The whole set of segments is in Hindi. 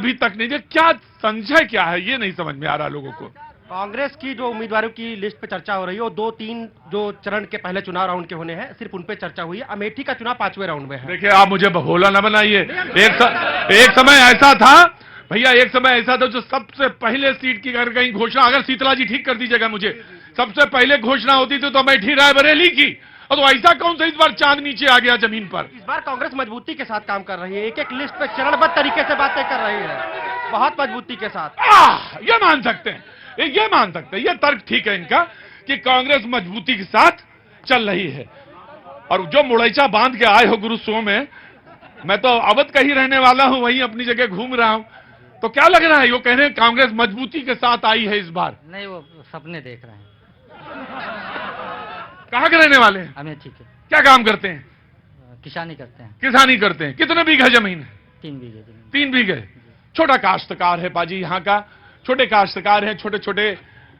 अभी तक नहीं दे। क्या संशय क्या है ये नहीं समझ में आ रहा लोगों को। कांग्रेस की जो उम्मीदवारों की लिस्ट पे चर्चा हो रही है वो 2-3 जो चरण के पहले चुनाव राउंड के होने हैं सिर्फ उन पे चर्चा हुई है। अमेठी का चुनाव 5वें राउंड में है। देखिए आप मुझे भगोला ना बनाइए। एक समय ऐसा था भैया, एक समय ऐसा था जो सबसे पहले सीट की अगर कहीं घोषणा, अगर शीतला जी ठीक कर दीजिएगा मुझे, सबसे पहले घोषणा होती थी तो अमेठी रायबरेली की। और तो ऐसा कौन सा इस बार चांद नीचे आ गया जमीन पर। इस बार कांग्रेस मजबूती के साथ काम कर रही है, एक एक लिस्ट पे चरणबद्ध तरीके से बातें कर रही है, बहुत मजबूती के साथ। ये मान सकते हैं, ये मान सकते हैं, ये तर्क ठीक है इनका कि कांग्रेस मजबूती के साथ चल रही है। और जो मुड़ैचा बांध के आए हो गुरु सो में, मैं तो अवध का ही रहने वाला हूं, वहीं अपनी जगह घूम रहा हूं, तो क्या लग रहा है वो कह रहे हैं कांग्रेस मजबूती के साथ आई है इस बार? नहीं, वो सपने देख रहे हैं। कहां के रहने वाले हैं? अमेठी के। क्या काम करते हैं? किसानी करते हैं। किसानी करते हैं। कितने बीघा जमीन है? 3 बीघे जमीन। 3 बीघे। छोटा काश्तकार है पाजी, यहाँ का छोटे काश्तकार हैं, छोटे छोटे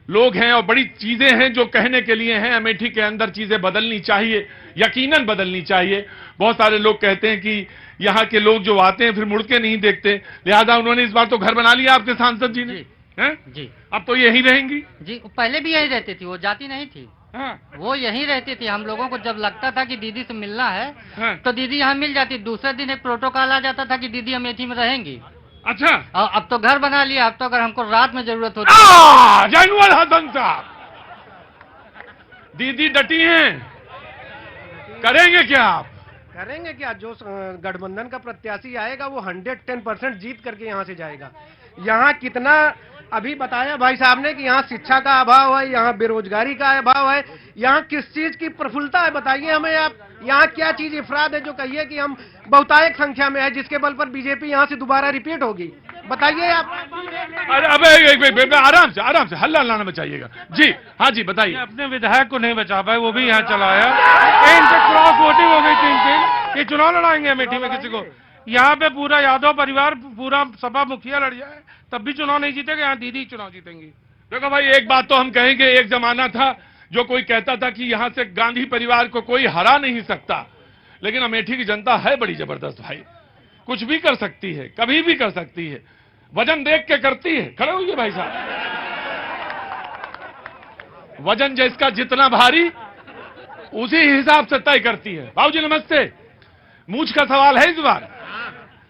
लोग हैं और बड़ी चीजें हैं जो कहने के लिए हैं। अमेठी के अंदर चीजें बदलनी चाहिए, यकीनन बदलनी चाहिए। बहुत सारे लोग कहते हैं कि यहाँ के लोग जो आते हैं फिर मुड़ के नहीं देखते, लिहाजा उन्होंने इस बार तो घर बना लिया आपके सांसद जी ने। हैं? जी। अब तो यही रहेंगी? जी, पहले भी यही रहती थी, वो जाती नहीं थी। हाँ। वो यही रहती थी। हम लोगों को जब लगता था कि दीदी से मिलना है, हाँ। तो दीदी यहाँ मिल जाती। दूसरे दिन एक प्रोटोकॉल आ जाता था कि दीदी अमेठी में रहेंगी। अच्छा। और अब तो घर बना लिया। अब तो अगर हमको रात में जरूरत होती जैनुअल हसन साहब, दीदी डटी हैं, करेंगे क्या आप? करेंगे क्या? जो गठबंधन का प्रत्याशी आएगा वो 110% जीत करके यहाँ से जाएगा। यहाँ कितना अभी बताया भाई साहब ने कि यहाँ शिक्षा का अभाव है, यहाँ बेरोजगारी का अभाव है, यहाँ किस चीज की प्रफुल्लता है बताइए हमें आप। यहाँ क्या चीज इफराद है जो कहिए कि हम बहुतायक संख्या में है जिसके बल पर बीजेपी यहाँ से दोबारा रिपीट होगी, बताइए आप। अरे अब आराम से हल्ला लाना बचाइएगा जी। हाँ जी बताइए। अपने विधायक को नहीं बचा पाए, वो भी यहाँ चला आया। इनसे क्रॉस वोटिंग हो गई 3-3। ये चुनाव लड़ाएंगे अमेठी में किसी को? यहाँ पे पूरा यादव परिवार, पूरा सपा मुखिया लड़ जाए तब भी चुनाव नहीं जीतेगा। यहाँ दीदी चुनाव जीतेंगी। देखो भाई, एक बात तो हम कहेंगे, एक जमाना था जो कोई कहता था कि यहाँ से गांधी परिवार को कोई हरा नहीं सकता, लेकिन अमेठी की जनता है बड़ी जबरदस्त भाई, कुछ भी कर सकती है, कभी भी कर सकती है, वजन देख के करती है। खड़े होइए भाई साहब, वजन जिसका जितना भारी उसी हिसाब से तय करती है। बाबू जी नमस्ते, मूछ का सवाल है इस बार?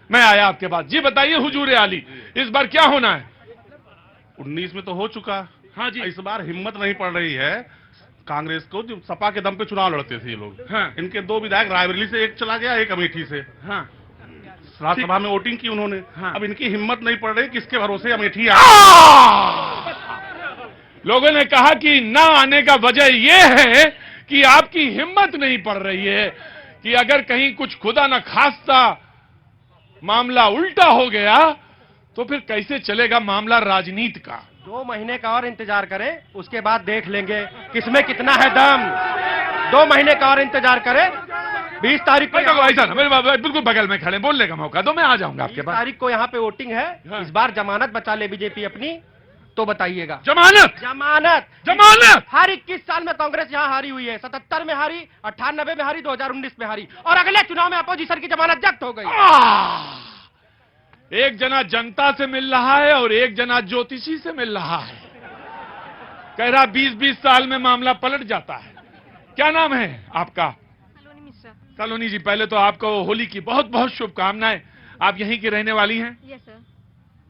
मैं आया आपके पास जी, बताइए हुजूर आली, इस बार क्या होना है? 19 में तो हो चुका। हाँ जी। इस बार हिम्मत नहीं पड़ रही है कांग्रेस को, जो सपा के दम पे चुनाव लड़ते थे ये लोग। हाँ। इनके 2 विधायक रायबरेली से, एक चला गया, एक अमेठी से। हाँ। राज्यसभा में वोटिंग की उन्होंने। हाँ। अब इनकी हिम्मत नहीं पड़ रही, किसके भरोसे अमेठी लोगों ने कहा कि ना आने का वजह यह है कि आपकी हिम्मत नहीं पड़ रही है कि अगर कहीं कुछ खुदा न खास्ता मामला उल्टा हो गया तो फिर कैसे चलेगा मामला राजनीति का। 2 महीने का और इंतजार करें, उसके बाद देख लेंगे किसमें कितना है दम। 2 महीने का और इंतजार करें। 20 तारीख को ऐसा ना, मेरे बिल्कुल बगल में खड़े, बोलने का मौका दो, मैं आ जाऊंगा आपके 20 पास। तारीख को यहाँ पे वोटिंग है। हाँ। इस बार जमानत बचा ले बीजेपी अपनी तो बताइएगा। जमानत जमानत जमानत। हर 21 साल में कांग्रेस यहाँ हारी हुई है। 77 में हारी, 98 में हारी, 2019 में हारी, और अगले चुनाव में अपोजिशन की जमानत जब्त हो गई। एक जना जनता से मिल रहा है और एक जना ज्योतिषी से मिल रहा है, कह रहा 20-20 साल में मामला पलट जाता है। क्या नाम है आपका? सलोनी मिश्रा। सलोनी जी, पहले तो आपको होली की बहुत बहुत शुभकामनाएं। आप यहीं की रहने वाली हैं? Yes sir.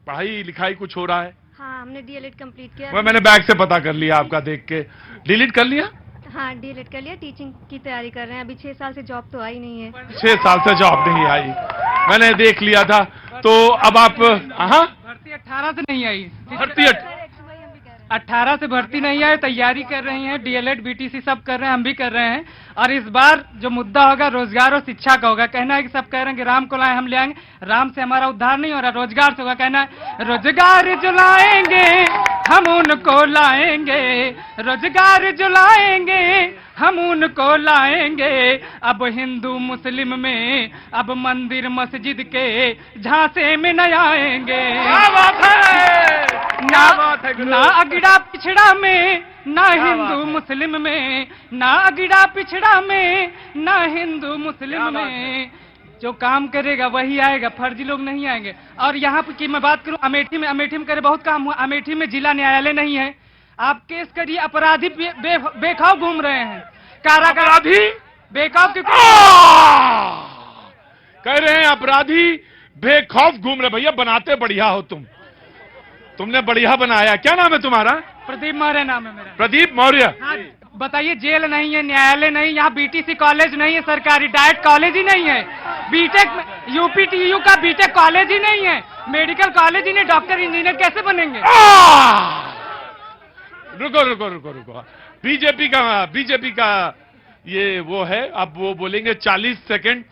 पढ़ाई लिखाई कुछ हो रहा है? हाँ, हमने डीएलएड कंप्लीट किया। वह मैंने बैग से पता कर लिया आपका देख के। डिलीट कर लिया? हाँ, डीएलएड कर लिया, टीचिंग की तैयारी कर रहे हैं। अभी 6 साल से जॉब तो आई नहीं है। 6 साल से जॉब नहीं आई, मैंने देख लिया था। तो अब आप भर्ती 18 से नहीं आई। भर्ती 18 से भर्ती नहीं आई, तैयारी कर रही हैं। डीएलएड बीटीसी सब कर रहे हैं, हम भी कर रहे हैं। और इस बार जो मुद्दा होगा रोजगार और शिक्षा का होगा। कहना है कि सब कह रहे हैं कि राम को लाए, हम ले आएंगे। राम से हमारा उद्धार नहीं हो रहा, रोजगार से होगा। कहना है रोजगार जो लाएंगे हम उनको लाएंगे, रोजगार जो लाएंगे हम उनको लाएंगे। अब हिंदू मुस्लिम में, अब मंदिर मस्जिद के झांसे में न आएंगे। ना अगड़ा पिछड़ा में, ना हिंदू मुस्लिम में, ना अगड़ा पिछड़ा में, ना हिंदू मुस्लिम में। जो काम करेगा वही आएगा, फर्जी लोग नहीं आएंगे। और यहाँ की मैं बात करूँ, अमेठी में करे बहुत काम हुआ। अमेठी में जिला न्यायालय नहीं है, आप केस करिए, अपराधी बेखौफ घूम रहे हैं, कारागार अपराधी बेखौफ के कह रहे हैं अपराधी बेखौफ घूम रहे। भैया बनाते बढ़िया हो तुमने बढ़िया बनाया। क्या नाम है तुम्हारा? प्रदीप मौर्य नाम है मेरा। प्रदीप मौर्य। हाँ, बताइए, जेल नहीं है, न्यायालय नहीं, यहाँ बीटीसी कॉलेज नहीं है, सरकारी डायट कॉलेज ही नहीं है, बीटेक यूपीटीयू का बीटेक कॉलेज ही नहीं है, मेडिकल कॉलेज ही नहीं, डॉक्टर इंजीनियर कैसे बनेंगे? रुको। बीजेपी का ये वो है, अब वो बोलेंगे 40 सेकंड।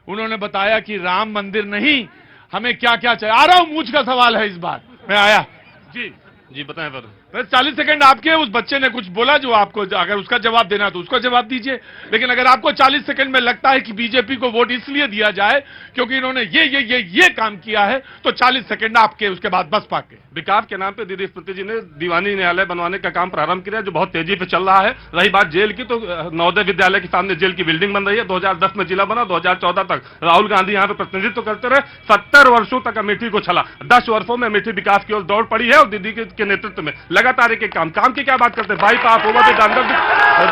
उन्होंने बताया कि राम मंदिर नहीं, हमें क्या क्या चाहिए। आ रहा हूं, मूछ का सवाल है इस बार, मैं आया जी बताएं। पर 40 सेकंड आपके। उस बच्चे ने कुछ बोला जो आपको, अगर उसका जवाब देना तो उसका जवाब दीजिए, लेकिन अगर आपको 40 सेकंड में लगता है कि बीजेपी को वोट इसलिए दिया जाए क्योंकि इन्होंने ये काम किया है, तो 40 सेकंड आपके। उसके बाद बसपा के विकास के नाम पे दीदी स्मृति जी ने दीवानी न्यायालय बनवाने का काम प्रारंभ किया, जो बहुत तेजी पे चल रहा है। रही बात जेल की, तो नवोदय विद्यालय के सामने जेल की बिल्डिंग बन रही है। 2010 में जिला बना, 2014 तक राहुल गांधी यहाँ पे प्रतिनिधित्व करते रहे। 70 वर्षों तक अमेठी को चला, 10 वर्षों में अमेठी विकास की ओर दौड़ पड़ी है, और दीदी के नेतृत्व में लगातार एक काम की क्या बात करते हैं। बाईपास, ओवरब्रिज,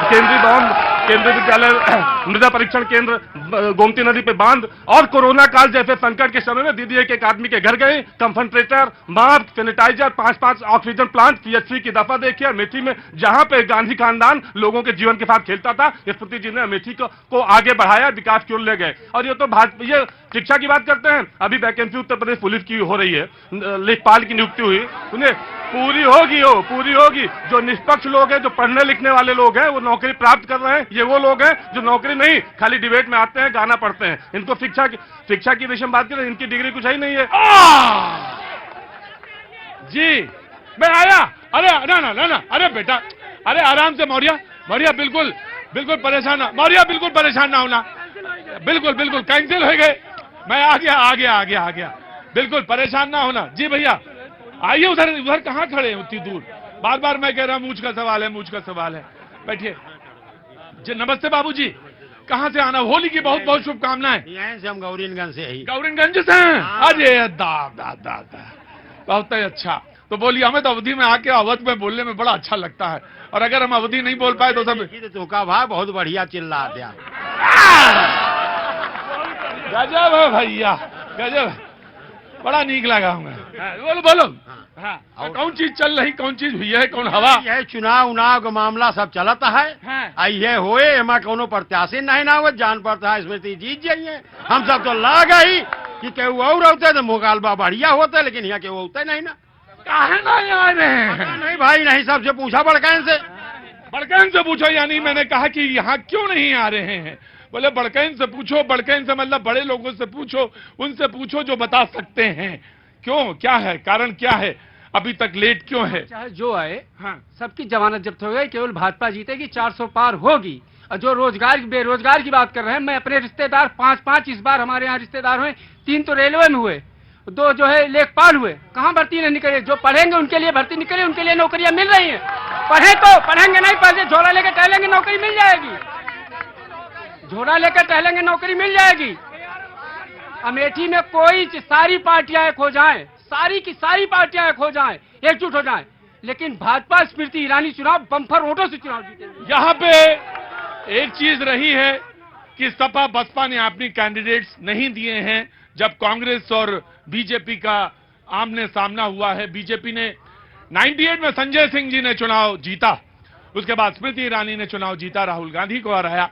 केंद्रीय भवन, केंद्रीय विद्यालय, मृदा परीक्षण केंद्र, गोमती नदी पे बांध, और कोरोना काल जैसे संकट के समय में दीदी एक आदमी के घर गए, concentrator, mask, sanitiser, 5 oxygen plant, PHC की दफा देखिए। अमेठी में जहां पे गांधी खानदान लोगों के जीवन के साथ खेलता था, स्मृति जी ने अमेठी को आगे बढ़ाया, विकास की ओर ले गए। और ये तो ये शिक्षा की बात करते हैं, अभी वैकेंसी उत्तर प्रदेश पुलिस की हो रही है, लेखपाल की नियुक्ति हुई, उन्हें पूरी होगी। जो निष्पक्ष लोग हैं, जो पढ़ने लिखने वाले लोग हैं, वो नौकरी प्राप्त कर रहे हैं। ये वो लोग हैं जो नौकरी नहीं, खाली डिबेट में आते हैं, गाना पढ़ते हैं। इनको शिक्षा की विषय में बात करें, इनकी डिग्री कुछ ही नहीं है। जी मैं आया। अरे ना, अरे बेटा, अरे आराम से मौर्य बिल्कुल परेशान ना होना, बिल्कुल कैंसिल हो गए। मैं आ गया, बिल्कुल परेशान ना होना। जी भैया आइए, उधर कहाँ खड़े हैं उतनी दूर? बार मैं कह रहा हूं मूछ का सवाल है। बैठिए जी। नमस्ते बाबूजी, कहाँ से आना? होली की बहुत बहुत शुभकामनाएं। यहाँ से हम गौरीनगंज से ही। गौरीनगंज से हैं? अरे दा बहुत ही अच्छा। तो बोलिए, हमें तो अवधि में आके अवध में बोलने में बड़ा अच्छा लगता है, और अगर हम अवधि नहीं बोल पाए तो सब तुका भाई बहुत बढ़िया चिल्ला दिया। गजब है भैया, गजब, बड़ा नीक लगा हमें। बोलो हाँ, कौन चीज चल रही, कौन चीज हुई है, कौन हवा? यह चुनाव का मामला सब चलता है। ये होए एमा कोनो प्रत्याशी नहीं ना हो, जान पड़ता है स्मृति जीत जाइए। हम सब तो लाग ही कि केहू और होते तो मुकाबला बढ़िया होता, लेकिन यहाँ केहू होते नहीं ना। काहे नहीं आ रहे हैं? नहीं भाई, नहीं, सबसे पूछा बड़कैन से पूछो। यानी मैंने कहा कि यहाँ क्यों नहीं आ रहे हैं? बोले बड़कैन से पूछो। बड़कैन से मतलब बड़े लोगों से पूछो, उनसे पूछो जो बता सकते हैं। क्यों, क्या है कारण, क्या है अभी तक लेट क्यों है? चाहे जो आए, हाँ, सबकी जमानत जब्त हो गई, केवल भाजपा जीतेगी, 400 पार होगी। और जो बेरोजगार की बात कर रहे हैं, मैं अपने रिश्तेदार 5 इस बार हमारे यहाँ रिश्तेदार हुए, 3 तो रेलवे में हुए, 2 जो है लेखपाल हुए। कहाँ भर्ती नहीं निकले? जो पढ़ेंगे उनके लिए भर्ती निकले, उनके लिए नौकरियां मिल रही हैं। पढ़े तो पढ़ेंगे नहीं, पढ़े झोला लेकर टहलेंगे, नौकरी मिल जाएगी। झोला लेकर टहलेंगे, नौकरी मिल जाएगी। अमेठी में सारी पार्टियां एक हो जाएं, सारी की सारी पार्टियां एक हो जाएं, एकजुट हो जाएं, लेकिन भाजपा स्मृति ईरानी चुनाव बम्पर वोटों से चुनाव जीतेंगे। यहाँ पे एक चीज रही है कि सपा बसपा ने अपनी कैंडिडेट्स नहीं दिए हैं। जब कांग्रेस और बीजेपी का आमने सामना हुआ है, बीजेपी ने 98 में संजय सिंह जी ने चुनाव जीता, उसके बाद स्मृति ईरानी ने चुनाव जीता, राहुल गांधी को हराया।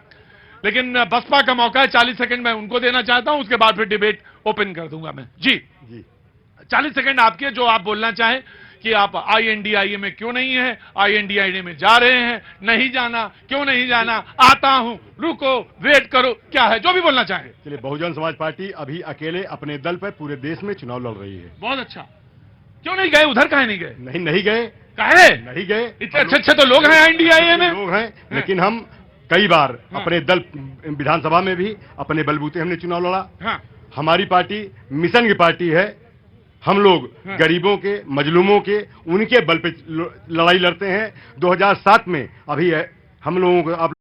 लेकिन बसपा का मौका है, 40 सेकंड में उनको देना चाहता हूं, उसके बाद फिर डिबेट ओपन कर दूंगा मैं। जी 40 सेकंड आपके, जो आप बोलना चाहें कि आप INDIA में क्यों नहीं है, INDIA में जा रहे हैं, नहीं जाना, क्यों नहीं जाना, आता हूं, रुको, वेट करो, क्या है, जो भी बोलना चाहें। चलिए, बहुजन समाज पार्टी अभी अकेले अपने दल पर पूरे देश में चुनाव लड़ रही है। बहुत अच्छा। क्यों नहीं गए उधर? काहे नहीं गए? नहीं गए। काहे नहीं गए? इतने अच्छे तो लोग हैं INDIA में। लोग हैं, लेकिन हम कई बार अपने दल विधानसभा में भी अपने बलबूते हमने चुनाव लड़ा। हमारी पार्टी मिशन की पार्टी है। हम लोग गरीबों के, मजलूमों के, उनके बल पे लड़ाई लड़ते हैं। 2007 में अभी हम लोगों को आप